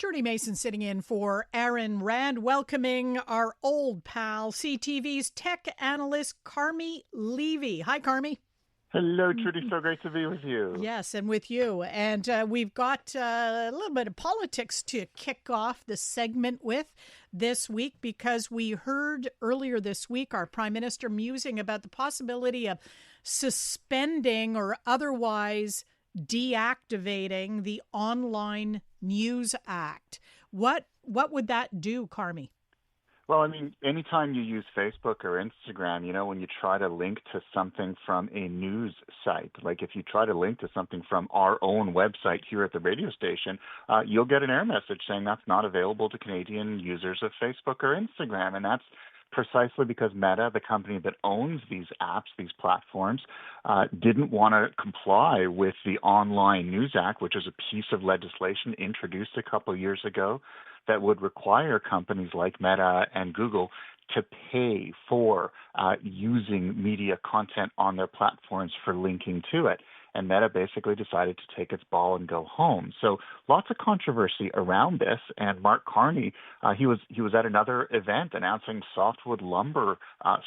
Jordy Mason sitting in for Aaron Rand, welcoming our old pal, CTV's tech analyst, Carmi Levy. Hi, Carmi. Hello, Trudy. So great to be with you. Yes, and with you. And we've got a little bit of politics to kick off the segment with this week, because we heard earlier this week our Prime Minister musing about the possibility of suspending or otherwise deactivating the Online News Act. What would that do, Carmi? Well, I mean, anytime you use Facebook or Instagram, when you try to link to something from a news site, like if you try to link to something from our own website here at the radio station, you'll get an error message saying that's not available to Canadian users of Facebook or Instagram. And that's precisely because Meta, the company that owns these apps, these platforms, didn't want to comply with the Online News Act, which is a piece of legislation introduced a couple of years ago that would require companies like Meta and Google to pay for using media content on their platforms for linking to it. And Meta basically decided to take its ball and go home. So lots of controversy around this. And Mark Carney, he was at another event announcing softwood lumber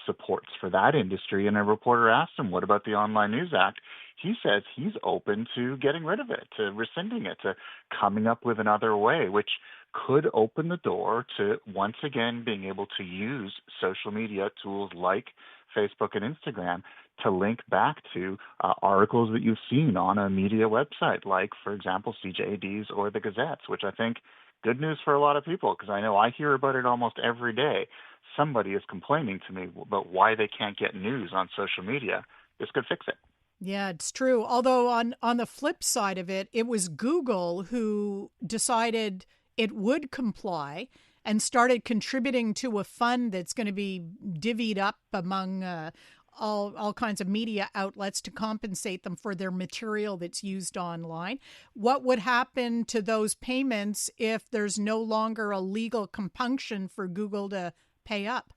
supports for that industry. And a reporter asked him, what about the Online News Act? He says he's open to getting rid of it, to rescinding it, to coming up with another way, which could open the door to once again being able to use social media tools like Facebook and Instagram to link back to articles that you've seen on a media website, like, for example, CJAD's or the Gazette's, which I think good news for a lot of people, because I know I hear about it almost every day. Somebody is complaining to me about why they can't get news on social media. This could fix it. Yeah, it's true. Although on the flip side of it, it was Google who decided it would comply and started contributing to a fund that's going to be divvied up among all kinds of media outlets to compensate them for their material that's used online. What would happen to those payments if there's no longer a legal compunction for Google to pay up?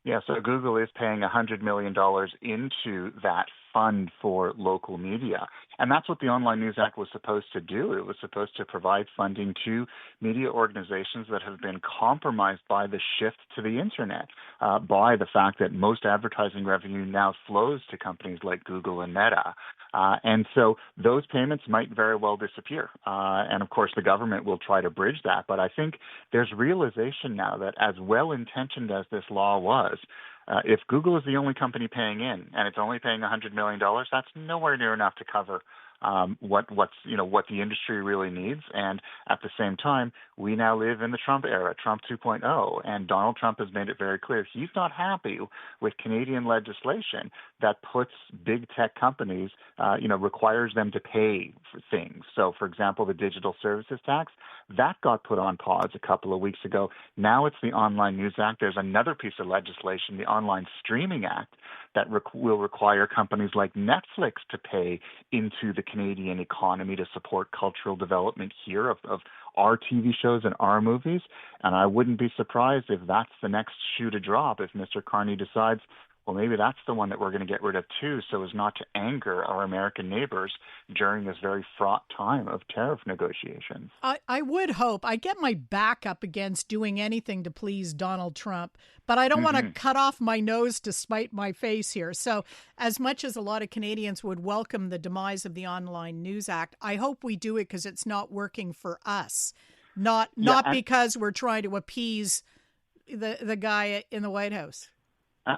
Yeah, so Google is paying $100 million into that fund for local media. And that's what the Online News Act was supposed to do. It was supposed to provide funding to media organizations that have been compromised by the shift to the internet, by the fact that most advertising revenue now flows to companies like Google and Meta. And so those payments might very well disappear. And of course, the government will try to bridge that. But I think there's realization now that as well-intentioned as this law was, if Google is the only company paying in and it's only paying $100 million, that's nowhere near enough to cover what the industry really needs. And at the same time, we now live in the Trump era, Trump 2.0, and Donald Trump has made it very clear he's not happy with Canadian legislation that puts big tech companies, requires them to pay for things. So, for example, the digital services tax, that got put on pause a couple of weeks ago. Now it's the Online News Act. There's another piece of legislation, the Online Streaming Act, that will require companies like Netflix to pay into the Canadian economy to support cultural development here of our TV shows and our movies. And I wouldn't be surprised if that's the next shoe to drop, if Mr. Carney decides, well, maybe that's the one that we're going to get rid of too, so as not to anger our American neighbors during this very fraught time of tariff negotiations. I would hope. I get my back up against doing anything to please Donald Trump, but I don't want to cut off my nose to spite my face here. So as much as a lot of Canadians would welcome the demise of the Online News Act, I hope we do it because it's not working for us, not because we're trying to appease the guy in the White House.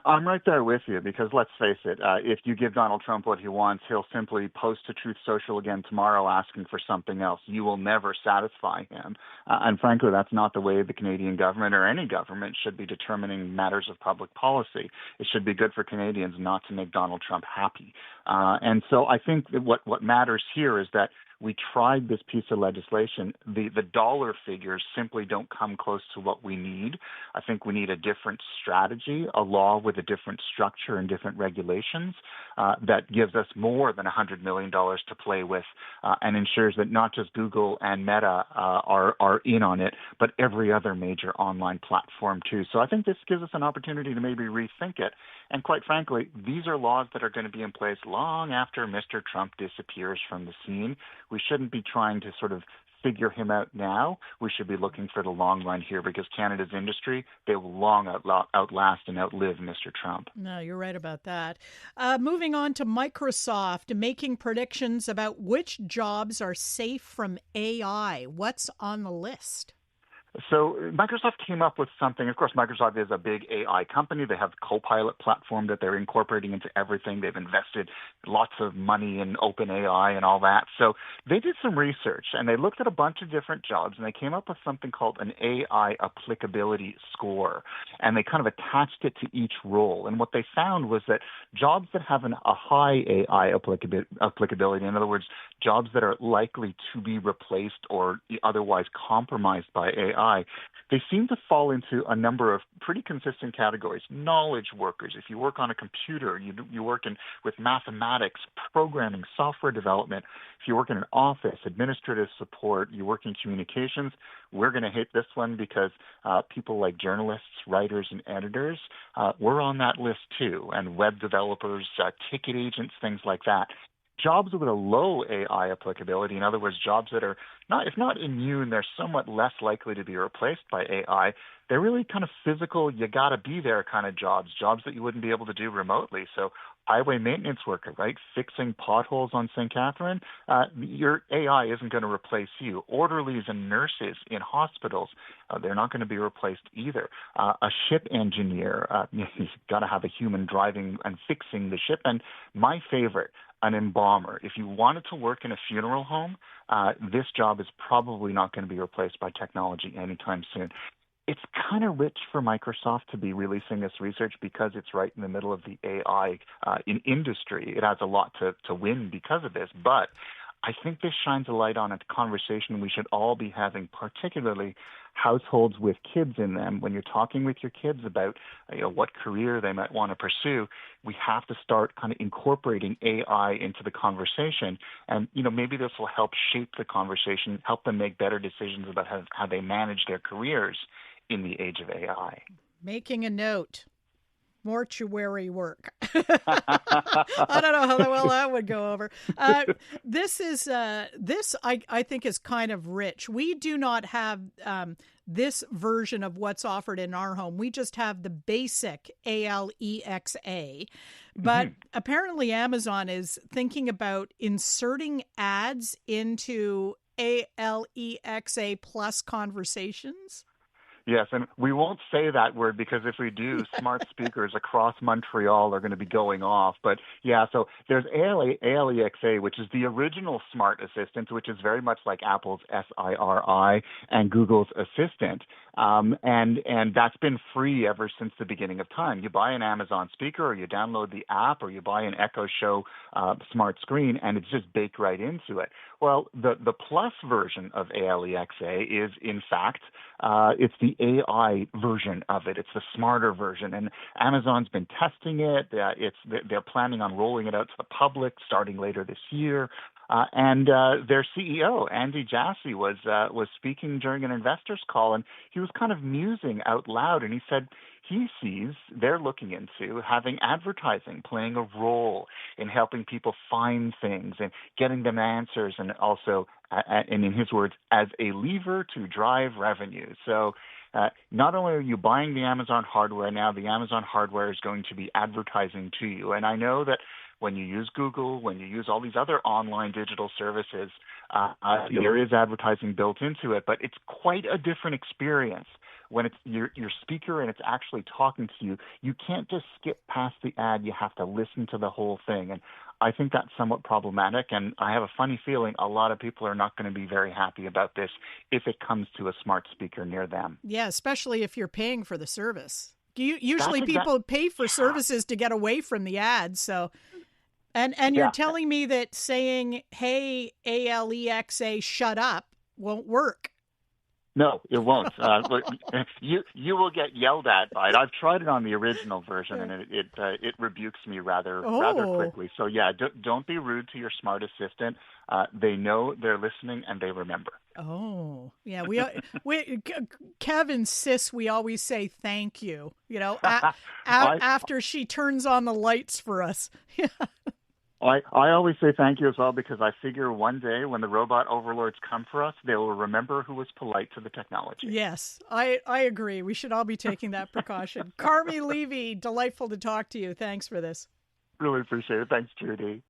I'm right there with you because let's face it, if you give Donald Trump what he wants, he'll simply post to Truth Social again tomorrow asking for something else. You will never satisfy him. And frankly, that's not the way the Canadian government or any government should be determining matters of public policy. It should be good for Canadians not to make Donald Trump happy. And so I think that what matters here is that we tried this piece of legislation. The dollar figures simply don't come close to what we need. I think we need a different strategy, a law with a different structure and different regulations that gives us more than $100 million to play with and ensures that not just Google and Meta are in on it, but every other major online platform too. So I think this gives us an opportunity to maybe rethink it. And quite frankly, these are laws that are going to be in place long after Mr. Trump disappears from the scene. We shouldn't be trying to sort of figure him out now, we should be looking for the long run here, because Canada's industry, they will long outlast and outlive Mr. Trump. No, you're right about that. Moving on to Microsoft, making predictions about which jobs are safe from AI. What's on the list? So Microsoft came up with something. Of course, Microsoft is a big AI company. They have Copilot platform that they're incorporating into everything. They've invested lots of money in OpenAI and all that. So they did some research, and they looked at a bunch of different jobs, and they came up with something called an AI applicability score. And they kind of attached it to each role. And what they found was that jobs that have a high AI applicability, in other words, jobs that are likely to be replaced or otherwise compromised by AI, they seem to fall into a number of pretty consistent categories. Knowledge workers. If you work on a computer, you work with mathematics, programming, software development. If you work in an office, administrative support, you work in communications, we're going to hit this one because people like journalists, writers, and editors, we're on that list too, and web developers, ticket agents, things like that. Jobs with a low AI applicability, in other words, jobs that are not, if not immune, they're somewhat less likely to be replaced by AI. They're really kind of physical, you got to be there kind of jobs that you wouldn't be able to do remotely. So highway maintenance worker, right? Fixing potholes on St. Catherine, your AI isn't going to replace you. Orderlies and nurses in hospitals, they're not going to be replaced either. A ship engineer, you've got to have a human driving and fixing the ship. And my favorite, an embalmer. If you wanted to work in a funeral home, this job is probably not going to be replaced by technology anytime soon. It's kind of rich for Microsoft to be releasing this research because it's right in the middle of the AI in industry. It has a lot to win because of this, but I think this shines a light on a conversation we should all be having, particularly households with kids in them. When you're talking with your kids about what career they might want to pursue, we have to start kind of incorporating AI into the conversation. And maybe this will help shape the conversation, help them make better decisions about how they manage their careers in the age of AI. Making a note. Mortuary work. I don't know how well that would go over. This I think is kind of rich. We do not have this version of what's offered in our home. We just have the basic ALEXA. But apparently Amazon is thinking about inserting ads into ALEXA plus conversations. Yes, and we won't say that word because if we do, smart speakers across Montreal are going to be going off. But yeah, so there's ALEXA, which is the original smart assistant, which is very much like Apple's Siri and Google's Assistant. And that's been free ever since the beginning of time. You buy an Amazon speaker or you download the app or you buy an Echo Show smart screen and it's just baked right into it. Well, the plus version of ALEXA is, in fact, it's the AI version of it. It's the smarter version. And Amazon's been testing it. They're planning on rolling it out to the public starting later this year. And their CEO, Andy Jassy, was speaking during an investors call, and he was kind of musing out loud, and he said he sees they're looking into having advertising playing a role in helping people find things and getting them answers, and also, and in his words, as a lever to drive revenue. So not only are you buying the Amazon hardware now, the Amazon hardware is going to be advertising to you. And I know that when you use Google, when you use all these other online digital services, there is advertising built into it, but it's quite a different experience when it's your speaker and it's actually talking to you. You can't just skip past the ad. You have to listen to the whole thing. And I think that's somewhat problematic, and I have a funny feeling a lot of people are not going to be very happy about this if it comes to a smart speaker near them. Yeah, especially if you're paying for the service. Usually people pay for services to get away from the ads, so... And you're telling me that saying, hey, ALEXA, shut up, won't work. No, it won't. You will get yelled at by it. I've tried it on the original version, and it rebukes me rather quickly. So yeah, don't be rude to your smart assistant. They know, they're listening, and they remember. Oh, yeah. We Kev insists we always say thank you. After she turns on the lights for us. I always say thank you as well because I figure one day when the robot overlords come for us, they will remember who was polite to the technology. Yes, I agree. We should all be taking that precaution. Carmi Levy, delightful to talk to you. Thanks for this. Really appreciate it. Thanks, Judy.